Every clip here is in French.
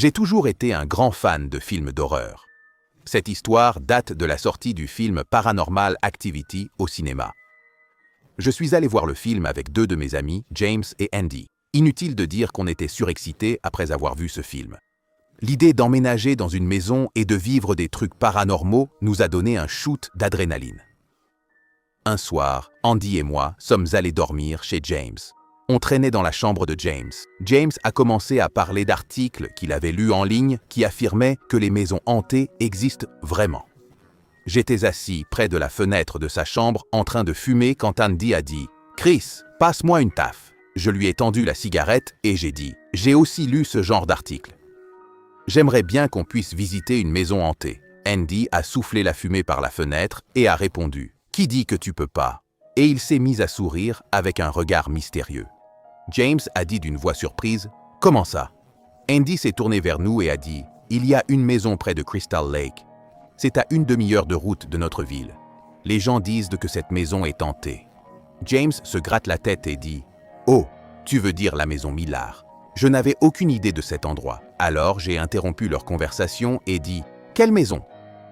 J'ai toujours été un grand fan de films d'horreur. Cette histoire date de la sortie du film Paranormal Activity au cinéma. Je suis allé voir le film avec deux de mes amis, James et Andy. Inutile de dire qu'on était surexcités après avoir vu ce film. L'idée d'emménager dans une maison et de vivre des trucs paranormaux nous a donné un shoot d'adrénaline. Un soir, Andy et moi sommes allés dormir chez James. On traînait dans la chambre de James. James a commencé à parler d'articles qu'il avait lus en ligne qui affirmaient que les maisons hantées existent vraiment. J'étais assis près de la fenêtre de sa chambre en train de fumer quand Andy a dit « Chris, passe-moi une taf ». Je lui ai tendu la cigarette et j'ai dit « J'ai aussi lu ce genre d'article. J'aimerais bien qu'on puisse visiter une maison hantée ». Andy a soufflé la fumée par la fenêtre et a répondu « Qui dit que tu peux pas ?» Et il s'est mis à sourire avec un regard mystérieux. James a dit d'une voix surprise « Comment ça ?» Andy s'est tourné vers nous et a dit « Il y a une maison près de Crystal Lake. C'est à une demi-heure de route de notre ville. Les gens disent que cette maison est hantée. » James se gratte la tête et dit « Oh, tu veux dire la maison Millard ?» Je n'avais aucune idée de cet endroit. Alors j'ai interrompu leur conversation et dit « Quelle maison?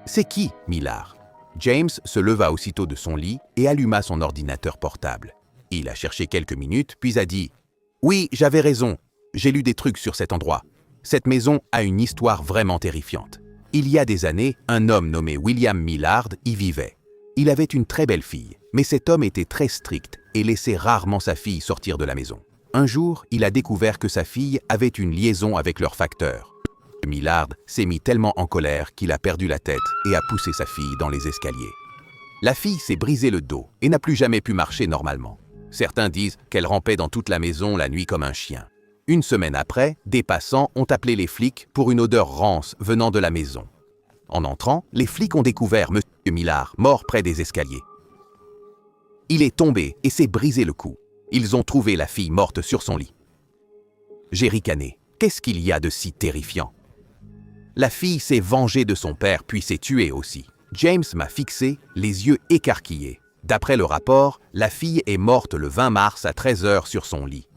C'est qui, Millard ?» James se leva aussitôt de son lit et alluma son ordinateur portable. Il a cherché quelques minutes, puis a dit « Oui, j'avais raison. J'ai lu des trucs sur cet endroit. Cette maison a une histoire vraiment terrifiante. Il y a des années, un homme nommé William Millard y vivait. Il avait une très belle fille, mais cet homme était très strict et laissait rarement sa fille sortir de la maison. Un jour, il a découvert que sa fille avait une liaison avec leur facteur. Millard s'est mis tellement en colère qu'il a perdu la tête et a poussé sa fille dans les escaliers. La fille s'est brisé le dos et n'a plus jamais pu marcher normalement. Certains disent qu'elle rampait dans toute la maison la nuit comme un chien. Une semaine après, des passants ont appelé les flics pour une odeur rance venant de la maison. En entrant, les flics ont découvert M. Millard mort près des escaliers. Il est tombé et s'est brisé le cou. Ils ont trouvé la fille morte sur son lit. J'ai ricané. Qu'est-ce qu'il y a de si terrifiant? La fille s'est vengée de son père puis s'est tuée aussi. James m'a fixé, les yeux écarquillés. D'après le rapport, la fille est morte le 20 mars à 13h sur son lit.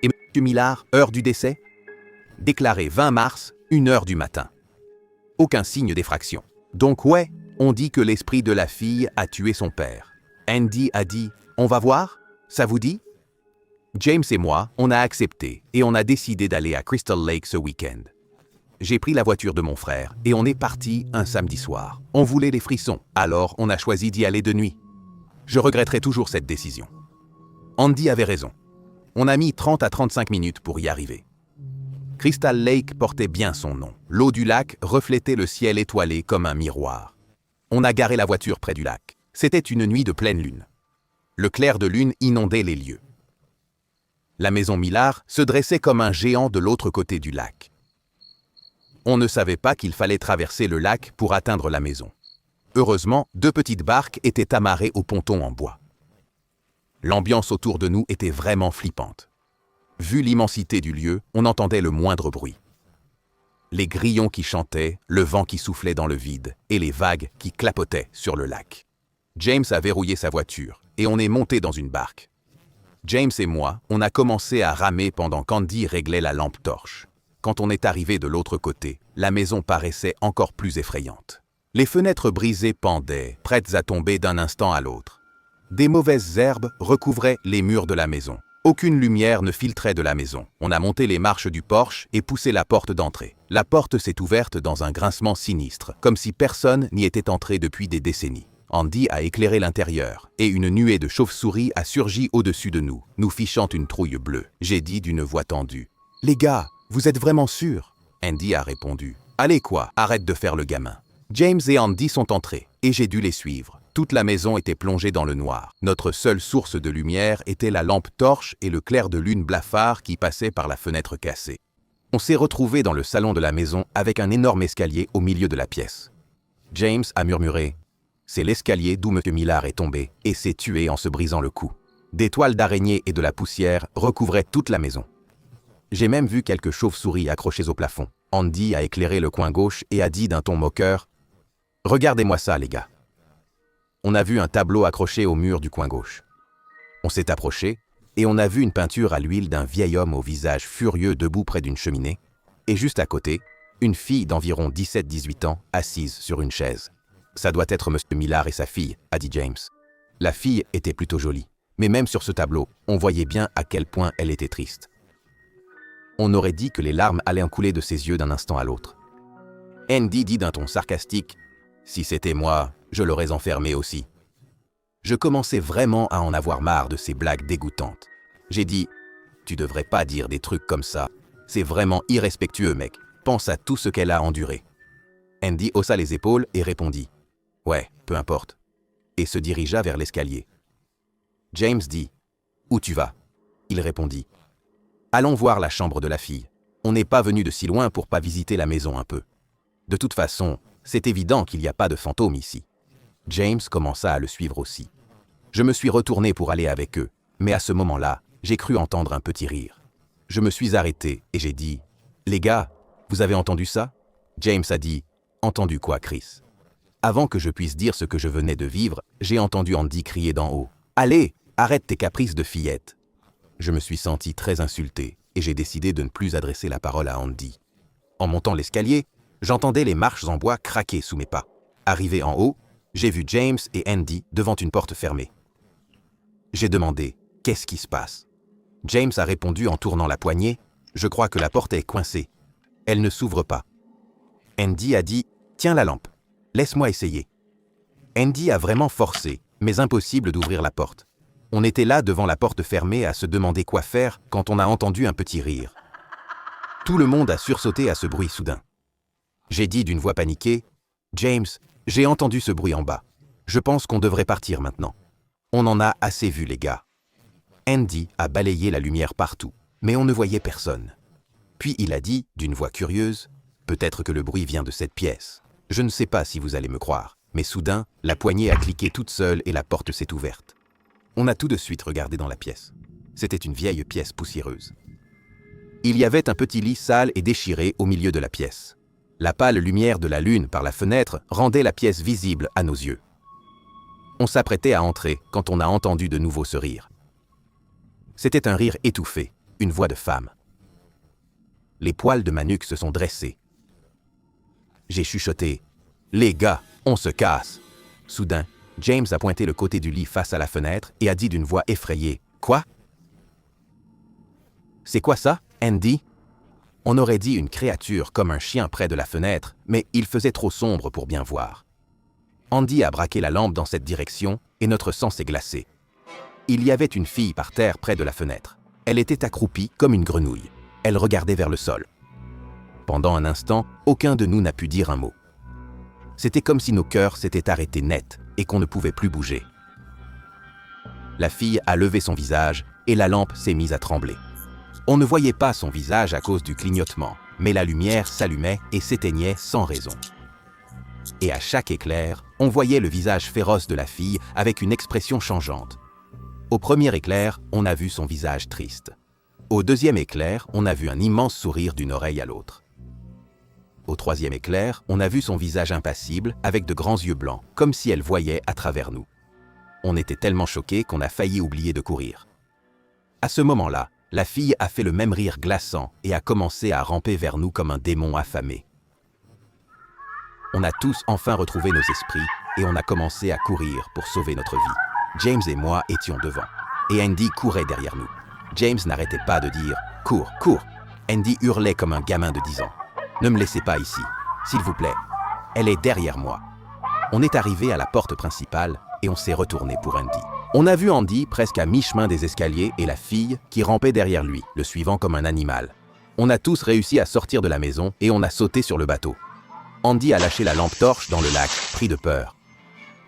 Et M. Millard, heure du décès? Déclaré 20 mars, 1h du matin. Aucun signe d'effraction. Donc ouais, on dit que l'esprit de la fille a tué son père. Andy a dit « On va voir? Ça vous dit ?» James et moi, on a accepté et on a décidé d'aller à Crystal Lake ce week-end. J'ai pris la voiture de mon frère et on est parti un samedi soir. On voulait les frissons, alors on a choisi d'y aller de nuit. Je regretterai toujours cette décision. Andy avait raison. On a mis 30 à 35 minutes pour y arriver. Crystal Lake portait bien son nom. L'eau du lac reflétait le ciel étoilé comme un miroir. On a garé la voiture près du lac. C'était une nuit de pleine lune. Le clair de lune inondait les lieux. La maison Millard se dressait comme un géant de l'autre côté du lac. On ne savait pas qu'il fallait traverser le lac pour atteindre la maison. Heureusement, 2 petites barques étaient amarrées au ponton en bois. L'ambiance autour de nous était vraiment flippante. Vu l'immensité du lieu, on entendait le moindre bruit. Les grillons qui chantaient, le vent qui soufflait dans le vide et les vagues qui clapotaient sur le lac. James a verrouillé sa voiture et on est monté dans une barque. James et moi, on a commencé à ramer pendant qu'Andy réglait la lampe torche. Quand on est arrivé de l'autre côté, la maison paraissait encore plus effrayante. Les fenêtres brisées pendaient, prêtes à tomber d'un instant à l'autre. Des mauvaises herbes recouvraient les murs de la maison. Aucune lumière ne filtrait de la maison. On a monté les marches du porche et poussé la porte d'entrée. La porte s'est ouverte dans un grincement sinistre, comme si personne n'y était entré depuis des décennies. Andy a éclairé l'intérieur et une nuée de chauves-souris a surgi au-dessus de nous, nous fichant une trouille bleue. J'ai dit d'une voix tendue « Les gars, vous êtes vraiment sûrs ?» Andy a répondu « Allez quoi, arrête de faire le gamin. » James et Andy sont entrés et j'ai dû les suivre. Toute la maison était plongée dans le noir. Notre seule source de lumière était la lampe torche et le clair de lune blafard qui passait par la fenêtre cassée. On s'est retrouvés dans le salon de la maison avec un énorme escalier au milieu de la pièce. James a murmuré « C'est l'escalier d'où M. Millard est tombé et s'est tué en se brisant le cou. » Des toiles d'araignée et de la poussière recouvraient toute la maison. J'ai même vu quelques chauves-souris accrochées au plafond. Andy a éclairé le coin gauche et a dit d'un ton moqueur « Regardez-moi ça, les gars. » On a vu un tableau accroché au mur du coin gauche. On s'est approché et on a vu une peinture à l'huile d'un vieil homme au visage furieux debout près d'une cheminée. Et juste à côté, Une fille d'environ 17-18 ans, assise sur une chaise. « Ça doit être Monsieur Millard et sa fille », a dit James. La fille était plutôt jolie, mais même sur ce tableau, on voyait bien à quel point elle était triste. On aurait dit que les larmes allaient en couler de ses yeux d'un instant à l'autre. Andy dit d'un ton sarcastique « Si c'était moi, je l'aurais enfermée aussi ». Je commençais vraiment à en avoir marre de ces blagues dégoûtantes. J'ai dit « Tu devrais pas dire des trucs comme ça. C'est vraiment irrespectueux, mec. Pense à tout ce qu'elle a enduré. » Andy haussa les épaules et répondit « Ouais, peu importe. » et se dirigea vers l'escalier. James dit « Où tu vas ?» Il répondit « Allons voir la chambre de la fille. On n'est pas venu de si loin pour pas visiter la maison un peu. De toute façon, c'est évident qu'il n'y a pas de fantôme ici. » James commença à le suivre aussi. Je me suis retourné pour aller avec eux, mais à ce moment-là, j'ai cru entendre un petit rire. Je me suis arrêté et j'ai dit « Les gars, vous avez entendu ça ?» James a dit « Entendu quoi, Chris ?» Avant que je puisse dire ce que je venais de vivre, j'ai entendu Andy crier d'en haut « Allez, arrête tes caprices de fillette !» Je me suis senti très insulté et j'ai décidé de ne plus adresser la parole à Andy. En montant l'escalier, j'entendais les marches en bois craquer sous mes pas. Arrivé en haut, j'ai vu James et Andy devant une porte fermée. J'ai demandé « Qu'est-ce qui se passe ?» James a répondu en tournant la poignée « Je crois que la porte est coincée. Elle ne s'ouvre pas. » Andy a dit « Tiens la lampe. Laisse-moi essayer. » Andy a vraiment forcé, mais impossible d'ouvrir la porte. On était là devant la porte fermée à se demander quoi faire quand on a entendu un petit rire. Tout le monde a sursauté à ce bruit soudain. J'ai dit d'une voix paniquée « James, j'ai entendu ce bruit en bas. Je pense qu'on devrait partir maintenant. On en a assez vu, les gars. » Andy a balayé la lumière partout, mais on ne voyait personne. Puis il a dit, d'une voix curieuse, « Peut-être que le bruit vient de cette pièce. Je ne sais pas si vous allez me croire, mais soudain, la poignée a cliqué toute seule et la porte s'est ouverte. On a tout de suite regardé dans la pièce. C'était une vieille pièce poussiéreuse. Il y avait un petit lit sale et déchiré au milieu de la pièce. La pâle lumière de la lune par la fenêtre rendait la pièce visible à nos yeux. On s'apprêtait à entrer quand on a entendu de nouveau ce rire. C'était un rire étouffé, une voix de femme. Les poils de ma nuque se sont dressés. J'ai chuchoté « Les gars, on se casse !» Soudain, James a pointé le côté du lit face à la fenêtre et a dit d'une voix effrayée « Quoi ?»« C'est quoi ça, Andy ?» On aurait dit une créature comme un chien près de la fenêtre, mais il faisait trop sombre pour bien voir. Andy a braqué la lampe dans cette direction et notre sang s'est glacé. Il y avait une fille par terre près de la fenêtre. Elle était accroupie comme une grenouille. Elle regardait vers le sol. Pendant un instant, aucun de nous n'a pu dire un mot. C'était comme si nos cœurs s'étaient arrêtés net et qu'on ne pouvait plus bouger. La fille a levé son visage et la lampe s'est mise à trembler. On ne voyait pas son visage à cause du clignotement, mais la lumière s'allumait et s'éteignait sans raison. Et à chaque éclair, on voyait le visage féroce de la fille avec une expression changeante. Au premier éclair, on a vu son visage triste. Au deuxième éclair, on a vu un immense sourire d'une oreille à l'autre. Au troisième éclair, on a vu son visage impassible avec de grands yeux blancs, comme si elle voyait à travers nous. On était tellement choqués qu'on a failli oublier de courir. À ce moment-là, la fille a fait le même rire glaçant et a commencé à ramper vers nous comme un démon affamé. On a tous enfin retrouvé nos esprits et on a commencé à courir pour sauver notre vie. James et moi étions devant, et Andy courait derrière nous. James n'arrêtait pas de dire « Cours, cours !» Andy hurlait comme un gamin de 10 ans. « Ne me laissez pas ici, s'il vous plaît. Elle est derrière moi. » On est arrivé à la porte principale et on s'est retourné pour Andy. On a vu Andy presque à mi-chemin des escaliers et la fille qui rampait derrière lui, le suivant comme un animal. On a tous réussi à sortir de la maison et on a sauté sur le bateau. Andy a lâché la lampe torche dans le lac, pris de peur.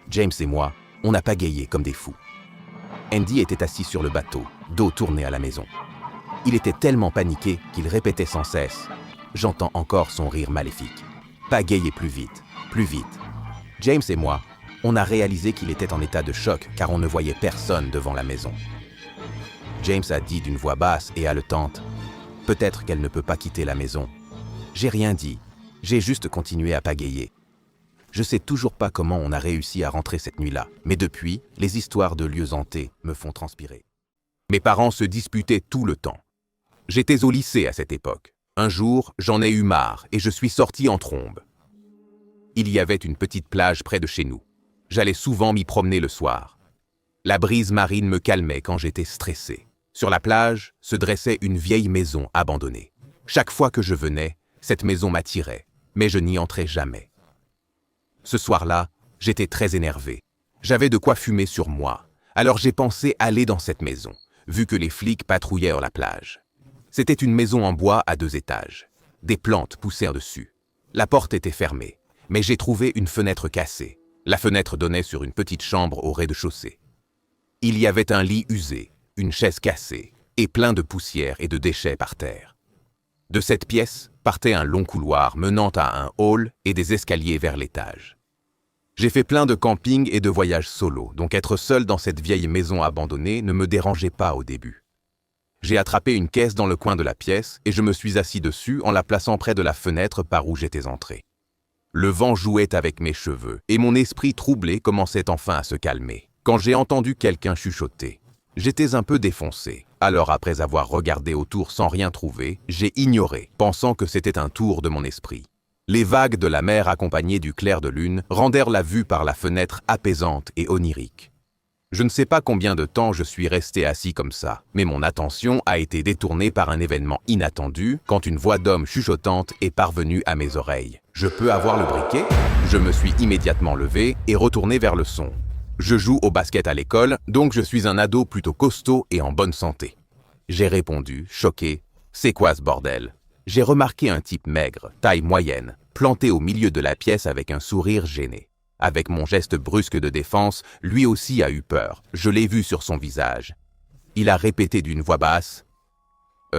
James et moi, on a pagayé comme des fous. Andy était assis sur le bateau, dos tourné à la maison. Il était tellement paniqué qu'il répétait sans cesse. J'entends encore son rire maléfique. Pagayez plus vite, plus vite. James et moi, on a réalisé qu'il était en état de choc car on ne voyait personne devant la maison. James a dit d'une voix basse et haletante « Peut-être qu'elle ne peut pas quitter la maison. » J'ai rien dit, j'ai juste continué à pagayer. Je sais toujours pas comment on a réussi à rentrer cette nuit-là, mais depuis, les histoires de lieux hantés me font transpirer. Mes parents se disputaient tout le temps. J'étais au lycée à cette époque. Un jour, j'en ai eu marre et je suis sorti en trombe. Il y avait une petite plage près de chez nous. J'allais souvent m'y promener le soir. La brise marine me calmait quand j'étais stressé. Sur la plage se dressait une vieille maison abandonnée. Chaque fois que je venais, cette maison m'attirait, mais je n'y entrais jamais. Ce soir-là, j'étais très énervé. J'avais de quoi fumer sur moi, alors j'ai pensé aller dans cette maison, vu que les flics patrouillaient la plage. C'était une maison en bois à 2 étages. Des plantes poussèrent dessus. La porte était fermée, mais j'ai trouvé une fenêtre cassée. La fenêtre donnait sur une petite chambre au rez-de-chaussée. Il y avait un lit usé, une chaise cassée, et plein de poussière et de déchets par terre. De cette pièce partait un long couloir menant à un hall et des escaliers vers l'étage. J'ai fait plein de camping et de voyages solo, donc être seul dans cette vieille maison abandonnée ne me dérangeait pas au début. J'ai attrapé une caisse dans le coin de la pièce et je me suis assis dessus en la plaçant près de la fenêtre par où j'étais entré. Le vent jouait avec mes cheveux et mon esprit troublé commençait enfin à se calmer. Quand j'ai entendu quelqu'un chuchoter, j'étais un peu défoncé. Alors après avoir regardé autour sans rien trouver, j'ai ignoré, pensant que c'était un tour de mon esprit. Les vagues de la mer accompagnées du clair de lune rendèrent la vue par la fenêtre apaisante et onirique. Je ne sais pas combien de temps je suis resté assis comme ça, mais mon attention a été détournée par un événement inattendu quand une voix d'homme chuchotante est parvenue à mes oreilles. « Je peux avoir le briquet ?» Je me suis immédiatement levé et retourné vers le son. Je joue au basket à l'école, donc je suis un ado plutôt costaud et en bonne santé. J'ai répondu, choqué, « C'est quoi ce bordel ?» J'ai remarqué un type maigre, taille moyenne, planté au milieu de la pièce avec un sourire gêné. Avec mon geste brusque de défense, lui aussi a eu peur. Je l'ai vu sur son visage. Il a répété d'une voix basse,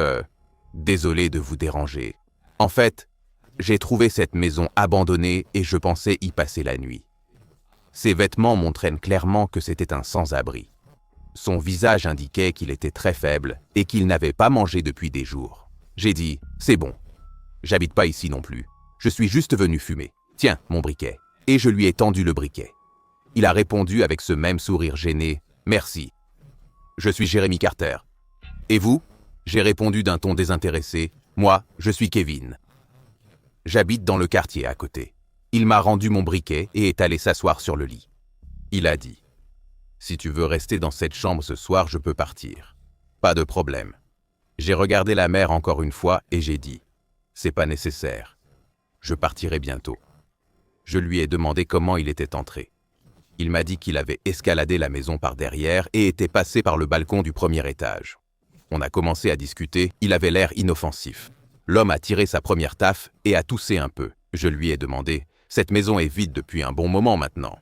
« Désolé de vous déranger. En fait, j'ai trouvé cette maison abandonnée et je pensais y passer la nuit. » Ses vêtements montraient clairement que c'était un sans-abri. Son visage indiquait qu'il était très faible et qu'il n'avait pas mangé depuis des jours. J'ai dit, « C'est bon. J'habite pas ici non plus. Je suis juste venu fumer. Tiens, mon briquet. » Et je lui ai tendu le briquet. Il a répondu avec ce même sourire gêné, « Merci. Je suis Jérémy Carter. » Et vous ? J'ai répondu d'un ton désintéressé, « Moi, je suis Kevin. J'habite dans le quartier à côté. » Il m'a rendu mon briquet et est allé s'asseoir sur le lit. Il a dit, « Si tu veux rester dans cette chambre ce soir, je peux partir. Pas de problème. » J'ai regardé la mer encore une fois et j'ai dit, « C'est pas nécessaire. Je partirai bientôt. » Je lui ai demandé comment il était entré. Il m'a dit qu'il avait escaladé la maison par derrière et était passé par le balcon du premier étage. On a commencé à discuter, il avait l'air inoffensif. L'homme a tiré sa première taffe et a toussé un peu. Je lui ai demandé, « Cette maison est vide depuis un bon moment maintenant.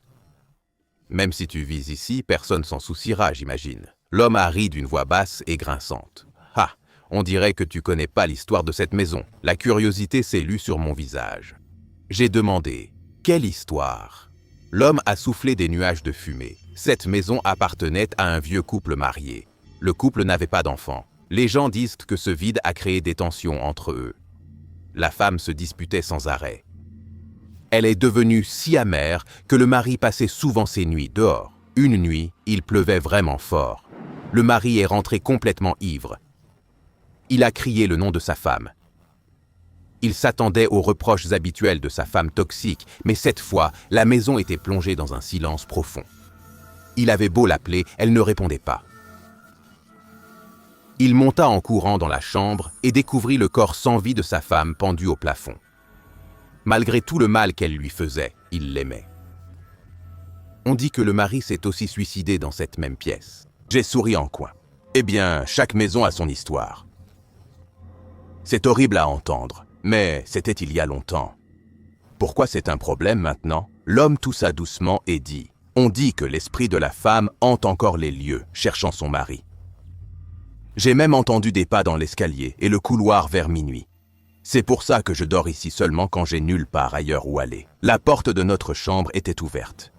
Même si tu vis ici, personne s'en souciera, j'imagine. » L'homme a ri d'une voix basse et grinçante. « Ah, on dirait que tu connais pas l'histoire de cette maison. » La curiosité s'est lue sur mon visage. J'ai demandé, « Quelle histoire ?» L'homme a soufflé des nuages de fumée. Cette maison appartenait à un vieux couple marié. Le couple n'avait pas d'enfants. Les gens disent que ce vide a créé des tensions entre eux. La femme se disputait sans arrêt. Elle est devenue si amère que le mari passait souvent ses nuits dehors. Une nuit, il pleuvait vraiment fort. Le mari est rentré complètement ivre. Il a crié le nom de sa femme. Il s'attendait aux reproches habituels de sa femme toxique, mais cette fois, la maison était plongée dans un silence profond. Il avait beau l'appeler, elle ne répondait pas. Il monta en courant dans la chambre et découvrit le corps sans vie de sa femme pendu au plafond. Malgré tout le mal qu'elle lui faisait, il l'aimait. On dit que le mari s'est aussi suicidé dans cette même pièce. J'ai souri en coin. Eh bien, chaque maison a son histoire. C'est horrible à entendre. Mais c'était il y a longtemps. Pourquoi c'est un problème maintenant ? L'homme toussa doucement et dit, « On dit que l'esprit de la femme hante encore les lieux, cherchant son mari. J'ai même entendu des pas dans l'escalier et le couloir vers minuit. C'est pour ça que je dors ici seulement quand j'ai nulle part ailleurs où aller. La porte de notre chambre était ouverte.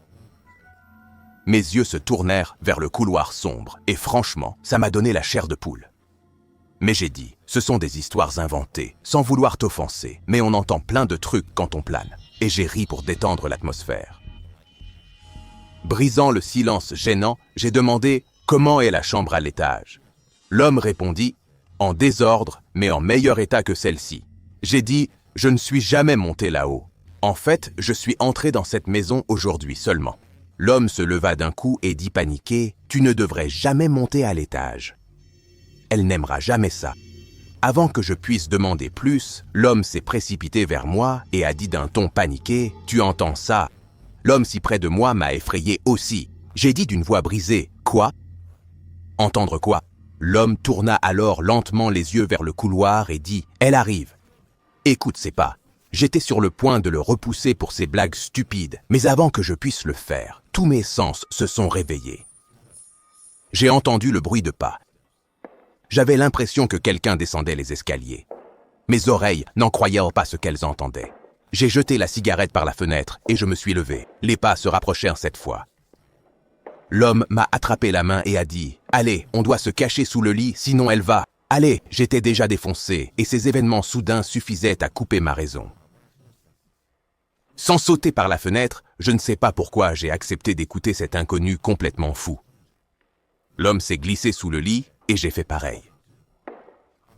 Mes yeux se tournèrent vers le couloir sombre et franchement, ça m'a donné la chair de poule. Mais j'ai dit, ce sont des histoires inventées, sans vouloir t'offenser, mais on entend plein de trucs quand on plane. Et j'ai ri pour détendre l'atmosphère. Brisant le silence gênant, j'ai demandé « Comment est la chambre à l'étage ?» L'homme répondit en désordre, mais en meilleur état que celle-ci. J'ai dit, je ne suis jamais monté là-haut. En fait, je suis entré dans cette maison aujourd'hui seulement. L'homme se leva d'un coup et dit paniqué, tu ne devrais jamais monter à l'étage. Elle n'aimera jamais ça. Avant que je puisse demander plus, l'homme s'est précipité vers moi et a dit d'un ton paniqué, tu entends ça? L'homme si près de moi m'a effrayé aussi. J'ai dit d'une voix brisée, quoi? Entendre quoi? L'homme tourna alors lentement les yeux vers le couloir et dit, elle arrive. Écoute ses pas. J'étais sur le point de le repousser pour ses blagues stupides, mais avant que je puisse le faire, tous mes sens se sont réveillés. J'ai entendu le bruit de pas. J'avais l'impression que quelqu'un descendait les escaliers. Mes oreilles n'en croyaient pas ce qu'elles entendaient. J'ai jeté la cigarette par la fenêtre et je me suis levé. Les pas se rapprochèrent cette fois. L'homme m'a attrapé la main et a dit « Allez, on doit se cacher sous le lit, sinon elle va. » Allez, j'étais déjà défoncé et ces événements soudains suffisaient à couper ma raison. Sans sauter par la fenêtre, je ne sais pas pourquoi j'ai accepté d'écouter cet inconnu complètement fou. L'homme s'est glissé sous le lit et j'ai fait pareil.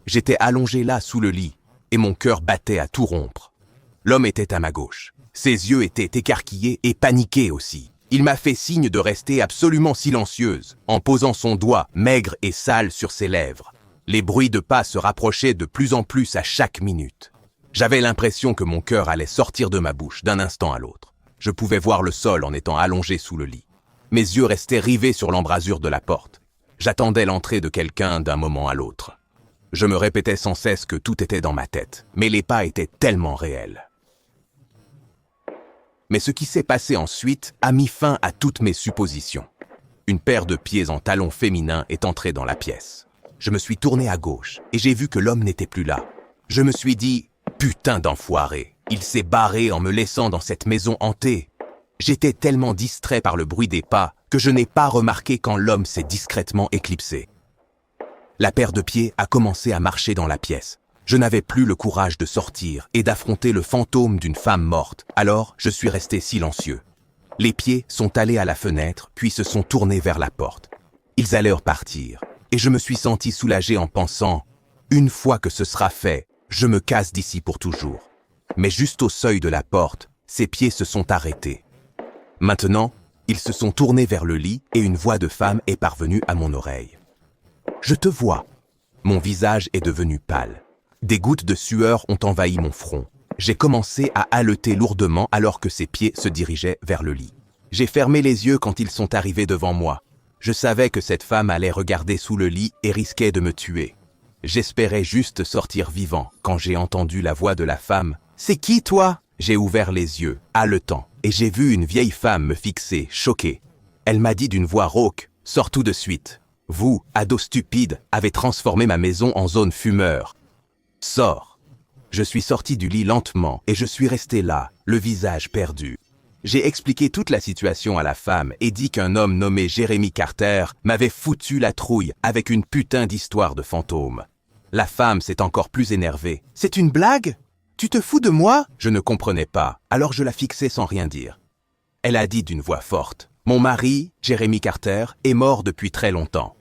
J'étais allongé là sous le lit et mon cœur battait à tout rompre. L'homme était à ma gauche. Ses yeux étaient écarquillés et paniqués aussi. Il m'a fait signe de rester absolument silencieuse en posant son doigt maigre et sale sur ses lèvres. Les bruits de pas se rapprochaient de plus en plus à chaque minute. J'avais l'impression que mon cœur allait sortir de ma bouche d'un instant à l'autre. Je pouvais voir le sol en étant allongé sous le lit. Mes yeux restaient rivés sur l'embrasure de la porte. J'attendais l'entrée de quelqu'un d'un moment à l'autre. Je me répétais sans cesse que tout était dans ma tête, mais les pas étaient tellement réels. Mais ce qui s'est passé ensuite a mis fin à toutes mes suppositions. Une paire de pieds en talons féminins est entrée dans la pièce. Je me suis tourné à gauche et j'ai vu que l'homme n'était plus là. Je me suis dit « Putain d'enfoiré, il s'est barré en me laissant dans cette maison hantée ». J'étais tellement distrait par le bruit des pas que je n'ai pas remarqué quand l'homme s'est discrètement éclipsé. La paire de pieds a commencé à marcher dans la pièce. Je n'avais plus le courage de sortir et d'affronter le fantôme d'une femme morte, alors je suis resté silencieux. Les pieds sont allés à la fenêtre, puis se sont tournés vers la porte. Ils allaient repartir, et je me suis senti soulagé en pensant « Une fois que ce sera fait, je me casse d'ici pour toujours. » Mais juste au seuil de la porte, ses pieds se sont arrêtés. Maintenant, ils se sont tournés vers le lit et une voix de femme est parvenue à mon oreille. « Je te vois. » Mon visage est devenu pâle. Des gouttes de sueur ont envahi mon front. J'ai commencé à haleter lourdement alors que ses pieds se dirigeaient vers le lit. J'ai fermé les yeux quand ils sont arrivés devant moi. Je savais que cette femme allait regarder sous le lit et risquait de me tuer. J'espérais juste sortir vivant quand j'ai entendu la voix de la femme. « C'est qui, toi ?» J'ai ouvert les yeux, haletant, et j'ai vu une vieille femme me fixer, choquée. Elle m'a dit d'une voix rauque, « Sors tout de suite. Vous, ado stupide, avez transformé ma maison en zone fumeur. Sors !» Je suis sorti du lit lentement et je suis resté là, le visage perdu. J'ai expliqué toute la situation à la femme et dit qu'un homme nommé Jeremy Carter m'avait foutu la trouille avec une putain d'histoire de fantôme. La femme s'est encore plus énervée. « C'est une blague ? Tu te fous de moi ?» Je ne comprenais pas, alors je la fixais sans rien dire. Elle a dit d'une voix forte, « Mon mari, Jeremy Carter, est mort depuis très longtemps.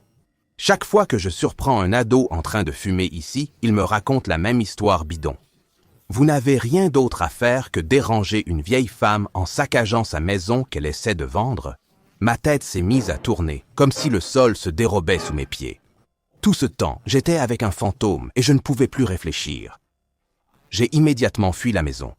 Chaque fois que je surprends un ado en train de fumer ici, il me raconte la même histoire bidon. Vous n'avez rien d'autre à faire que déranger une vieille femme en saccageant sa maison qu'elle essaie de vendre. » Ma tête s'est mise à tourner, comme si le sol se dérobait sous mes pieds. Tout ce temps, j'étais avec un fantôme et je ne pouvais plus réfléchir. J'ai immédiatement fui la maison.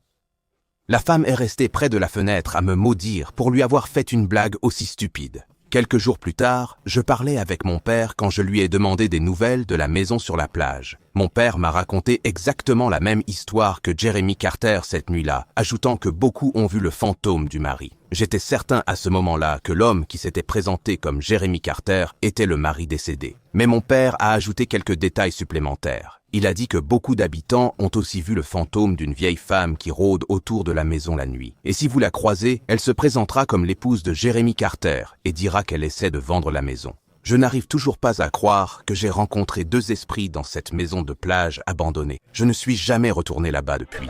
La femme est restée près de la fenêtre à me maudire pour lui avoir fait une blague aussi stupide. Quelques jours plus tard, je parlais avec mon père quand je lui ai demandé des nouvelles de la maison sur la plage. Mon père m'a raconté exactement la même histoire que Jeremy Carter cette nuit-là, ajoutant que beaucoup ont vu le fantôme du mari. J'étais certain à ce moment-là que l'homme qui s'était présenté comme Jeremy Carter était le mari décédé. Mais mon père a ajouté quelques détails supplémentaires. Il a dit que beaucoup d'habitants ont aussi vu le fantôme d'une vieille femme qui rôde autour de la maison la nuit. Et si vous la croisez, elle se présentera comme l'épouse de Jeremy Carter et dira qu'elle essaie de vendre la maison. Je n'arrive toujours pas à croire que j'ai rencontré deux esprits dans cette maison de plage abandonnée. Je ne suis jamais retourné là-bas depuis.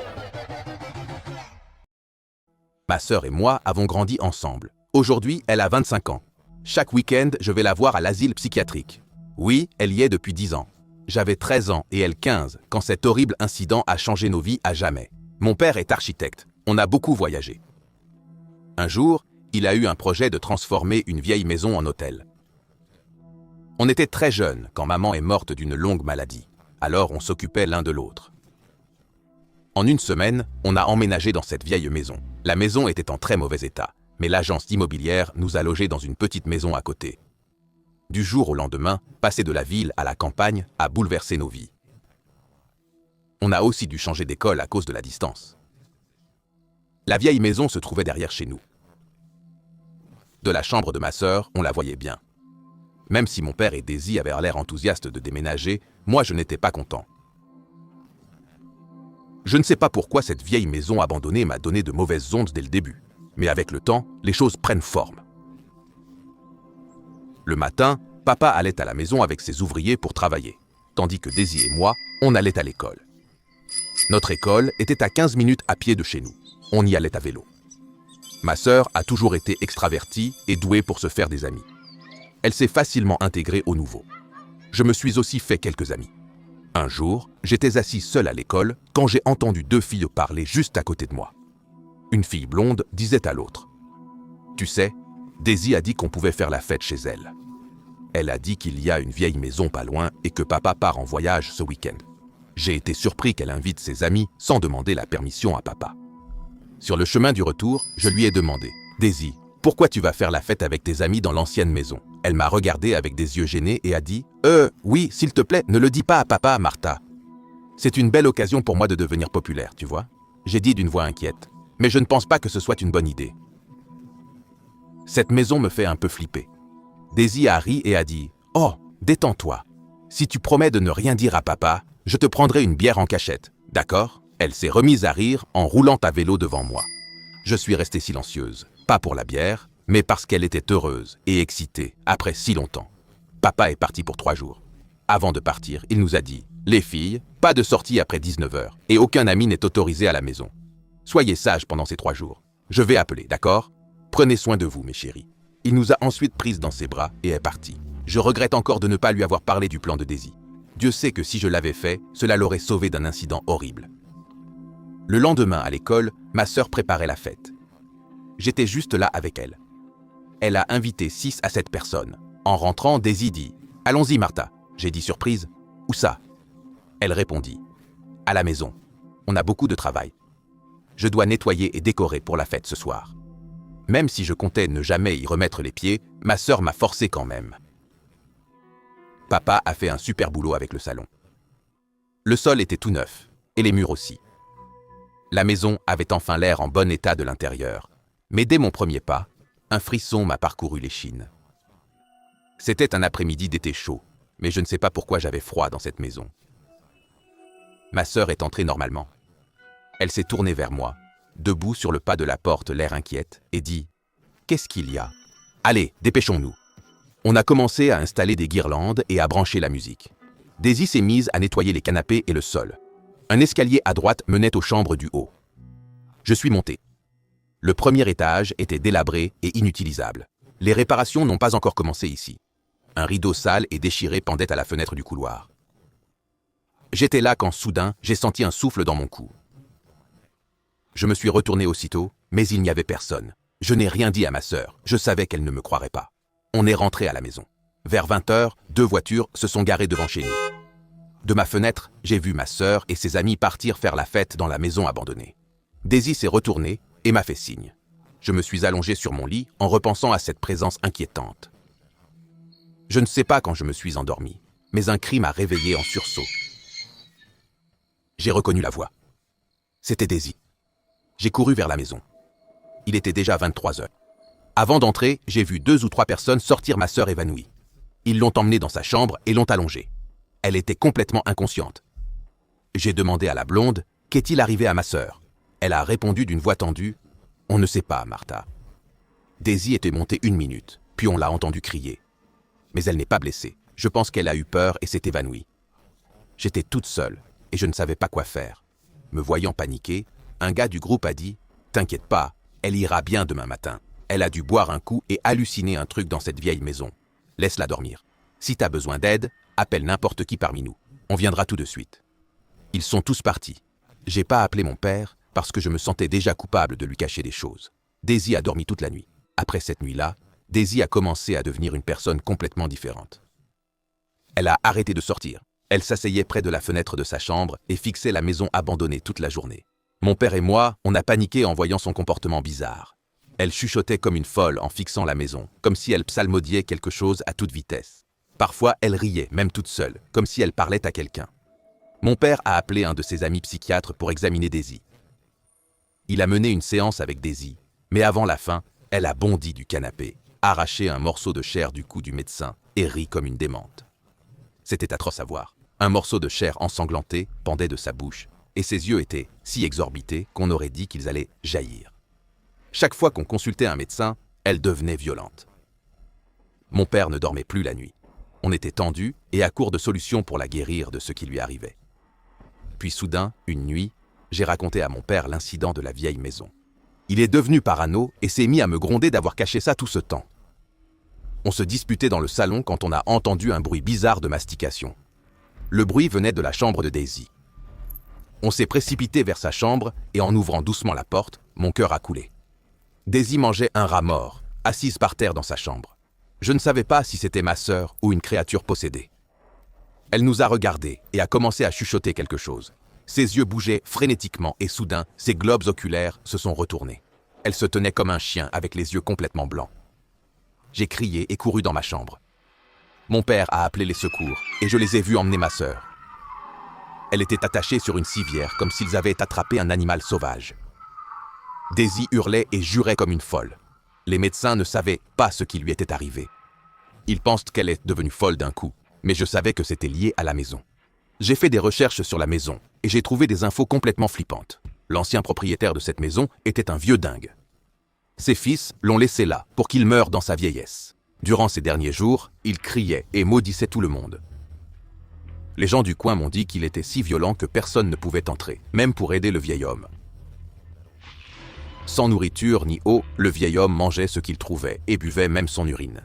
Ma sœur et moi avons grandi ensemble. Aujourd'hui, elle a 25 ans. Chaque week-end, je vais la voir à l'asile psychiatrique. Oui, elle y est depuis 10 ans. J'avais 13 ans et elle 15 quand cet horrible incident a changé nos vies à jamais. Mon père est architecte. On a beaucoup voyagé. Un jour, il a eu un projet de transformer une vieille maison en hôtel. On était très jeunes quand maman est morte d'une longue maladie. Alors on s'occupait l'un de l'autre. En une semaine, on a emménagé dans cette vieille maison. La maison était en très mauvais état, mais l'agence immobilière nous a logés dans une petite maison à côté. Du jour au lendemain, passer de la ville à la campagne a bouleversé nos vies. On a aussi dû changer d'école à cause de la distance. La vieille maison se trouvait derrière chez nous. De la chambre de ma sœur, on la voyait bien. Même si mon père et Daisy avaient l'air enthousiastes de déménager, moi je n'étais pas content. Je ne sais pas pourquoi cette vieille maison abandonnée m'a donné de mauvaises ondes dès le début, mais avec le temps, les choses prennent forme. Le matin, papa allait à la maison avec ses ouvriers pour travailler, tandis que Daisy et moi, on allait à l'école. Notre école était à 15 minutes à pied de chez nous. On y allait à vélo. Ma sœur a toujours été extravertie et douée pour se faire des amis. Elle s'est facilement intégrée au nouveau. Je me suis aussi fait quelques amis. Un jour, j'étais assis seul à l'école quand j'ai entendu deux filles parler juste à côté de moi. Une fille blonde disait à l'autre: « Tu sais, Daisy a dit qu'on pouvait faire la fête chez elle. Elle a dit qu'il y a une vieille maison pas loin et que papa part en voyage ce week-end. » J'ai été surpris qu'elle invite ses amis sans demander la permission à papa. Sur le chemin du retour, je lui ai demandé: « Daisy, pourquoi tu vas faire la fête avec tes amis dans l'ancienne maison ?» Elle m'a regardé avec des yeux gênés et a dit: « Oui, s'il te plaît, ne le dis pas à papa, Martha. C'est une belle occasion pour moi de devenir populaire, tu vois ?» J'ai dit d'une voix inquiète: « Mais je ne pense pas que ce soit une bonne idée. » Cette maison me fait un peu flipper. Daisy a ri et a dit: « Oh, détends-toi. Si tu promets de ne rien dire à papa, je te prendrai une bière en cachette, d'accord ?» Elle s'est remise à rire en roulant à vélo devant moi. Je suis restée silencieuse, pas pour la bière, mais parce qu'elle était heureuse et excitée après si longtemps. Papa est parti pour 3 jours. Avant de partir, il nous a dit: « Les filles, pas de sortie après 19h et aucun ami n'est autorisé à la maison. Soyez sages pendant ces 3 jours. Je vais appeler, d'accord? Prenez soin de vous, mes chéris. » Il nous a ensuite prises dans ses bras et est parti. Je regrette encore de ne pas lui avoir parlé du plan de Daisy. Dieu sait que si je l'avais fait, cela l'aurait sauvé d'un incident horrible. Le lendemain, à l'école, ma sœur préparait la fête. J'étais juste là avec elle. Elle a invité 6 à 7 personnes. En rentrant, Daisy dit: « Allons-y, Martha. » J'ai dit surprise: « Où ça ?» Elle répondit: « À la maison. On a beaucoup de travail. Je dois nettoyer et décorer pour la fête ce soir. » Même si je comptais ne jamais y remettre les pieds, ma sœur m'a forcé quand même. Papa a fait un super boulot avec le salon. Le sol était tout neuf, et les murs aussi. La maison avait enfin l'air en bon état de l'intérieur. Mais dès mon premier pas, un frisson m'a parcouru l'échine. C'était un après-midi d'été chaud, mais je ne sais pas pourquoi j'avais froid dans cette maison. Ma sœur est entrée normalement. Elle s'est tournée vers moi, debout sur le pas de la porte, l'air inquiète, et dit: « Qu'est-ce qu'il y a ? Allez, dépêchons-nous. » On a commencé à installer des guirlandes et à brancher la musique. Daisy s'est mise à nettoyer les canapés et le sol. Un escalier à droite menait aux chambres du haut. Je suis monté. Le premier étage était délabré et inutilisable. Les réparations n'ont pas encore commencé ici. Un rideau sale et déchiré pendait à la fenêtre du couloir. J'étais là quand soudain, j'ai senti un souffle dans mon cou. Je me suis retourné aussitôt, mais il n'y avait personne. Je n'ai rien dit à ma sœur, je savais qu'elle ne me croirait pas. On est rentré à la maison. Vers 20h, 2 voitures se sont garées devant chez nous. De ma fenêtre, j'ai vu ma sœur et ses amis partir faire la fête dans la maison abandonnée. Daisy s'est retournée et m'a fait signe. Je me suis allongé sur mon lit en repensant à cette présence inquiétante. Je ne sais pas quand je me suis endormi, mais un cri m'a réveillé en sursaut. J'ai reconnu la voix. C'était Daisy. J'ai couru vers la maison. Il était déjà 23h. Avant d'entrer, j'ai vu 2 ou 3 personnes sortir ma sœur évanouie. Ils l'ont emmenée dans sa chambre et l'ont allongée. Elle était complètement inconsciente. J'ai demandé à la blonde: « Qu'est-il arrivé à ma sœur ?» Elle a répondu d'une voix tendue: « On ne sait pas, Martha. » Daisy était montée 1 minute, puis on l'a entendue crier. Mais elle n'est pas blessée. Je pense qu'elle a eu peur et s'est évanouie. J'étais toute seule et je ne savais pas quoi faire. Me voyant paniquer, un gars du groupe a dit: « T'inquiète pas, elle ira bien demain matin. Elle a dû boire un coup et halluciner un truc dans cette vieille maison. Laisse-la dormir. Si t'as besoin d'aide, appelle n'importe qui parmi nous. » On viendra tout de suite. Ils sont tous partis. J'ai pas appelé mon père parce que je me sentais déjà coupable de lui cacher des choses. Daisy a dormi toute la nuit. Après cette nuit-là, Daisy a commencé à devenir une personne complètement différente. Elle a arrêté de sortir. Elle s'asseyait près de la fenêtre de sa chambre et fixait la maison abandonnée toute la journée. Mon père et moi, on a paniqué en voyant son comportement bizarre. Elle chuchotait comme une folle en fixant la maison, comme si elle psalmodiait quelque chose à toute vitesse. Parfois, elle riait, même toute seule, comme si elle parlait à quelqu'un. Mon père a appelé un de ses amis psychiatres pour examiner Daisy. Il a mené une séance avec Daisy, mais avant la fin, elle a bondi du canapé, arraché un morceau de chair du cou du médecin et ri comme une démente. C'était atroce à voir. Un morceau de chair ensanglantée pendait de sa bouche, et ses yeux étaient si exorbités qu'on aurait dit qu'ils allaient jaillir. Chaque fois qu'on consultait un médecin, elle devenait violente. Mon père ne dormait plus la nuit. On était tendus et à court de solutions pour la guérir de ce qui lui arrivait. Puis soudain, une nuit, j'ai raconté à mon père l'incident de la vieille maison. Il est devenu parano et s'est mis à me gronder d'avoir caché ça tout ce temps. On se disputait dans le salon quand on a entendu un bruit bizarre de mastication. Le bruit venait de la chambre de Daisy. On s'est précipité vers sa chambre et en ouvrant doucement la porte, mon cœur a coulé. Daisy mangeait un rat mort, assise par terre dans sa chambre. Je ne savais pas si c'était ma sœur ou une créature possédée. Elle nous a regardés et a commencé à chuchoter quelque chose. Ses yeux bougeaient frénétiquement et soudain, ses globes oculaires se sont retournés. Elle se tenait comme un chien avec les yeux complètement blancs. J'ai crié et couru dans ma chambre. Mon père a appelé les secours et je les ai vus emmener ma sœur. Elle était attachée sur une civière comme s'ils avaient attrapé un animal sauvage. Daisy hurlait et jurait comme une folle. Les médecins ne savaient pas ce qui lui était arrivé. Ils pensent qu'elle est devenue folle d'un coup, mais je savais que c'était lié à la maison. J'ai fait des recherches sur la maison et j'ai trouvé des infos complètement flippantes. L'ancien propriétaire de cette maison était un vieux dingue. Ses fils l'ont laissé là pour qu'il meure dans sa vieillesse. Durant ces derniers jours, il criait et maudissait tout le monde. Les gens du coin m'ont dit qu'il était si violent que personne ne pouvait entrer, même pour aider le vieil homme. Sans nourriture ni eau, le vieil homme mangeait ce qu'il trouvait et buvait même son urine.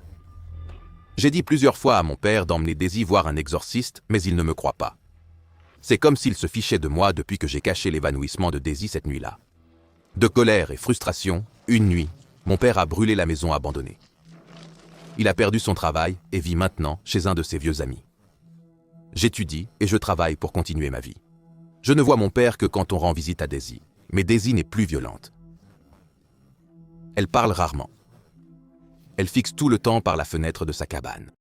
J'ai dit plusieurs fois à mon père d'emmener Daisy voir un exorciste, mais il ne me croit pas. C'est comme s'il se fichait de moi depuis que j'ai caché l'évanouissement de Daisy cette nuit-là. De colère et frustration, une nuit, mon père a brûlé la maison abandonnée. Il a perdu son travail et vit maintenant chez un de ses vieux amis. J'étudie et je travaille pour continuer ma vie. Je ne vois mon père que quand on rend visite à Daisy, mais Daisy n'est plus violente. Elle parle rarement. Elle fixe tout le temps par la fenêtre de sa cabane.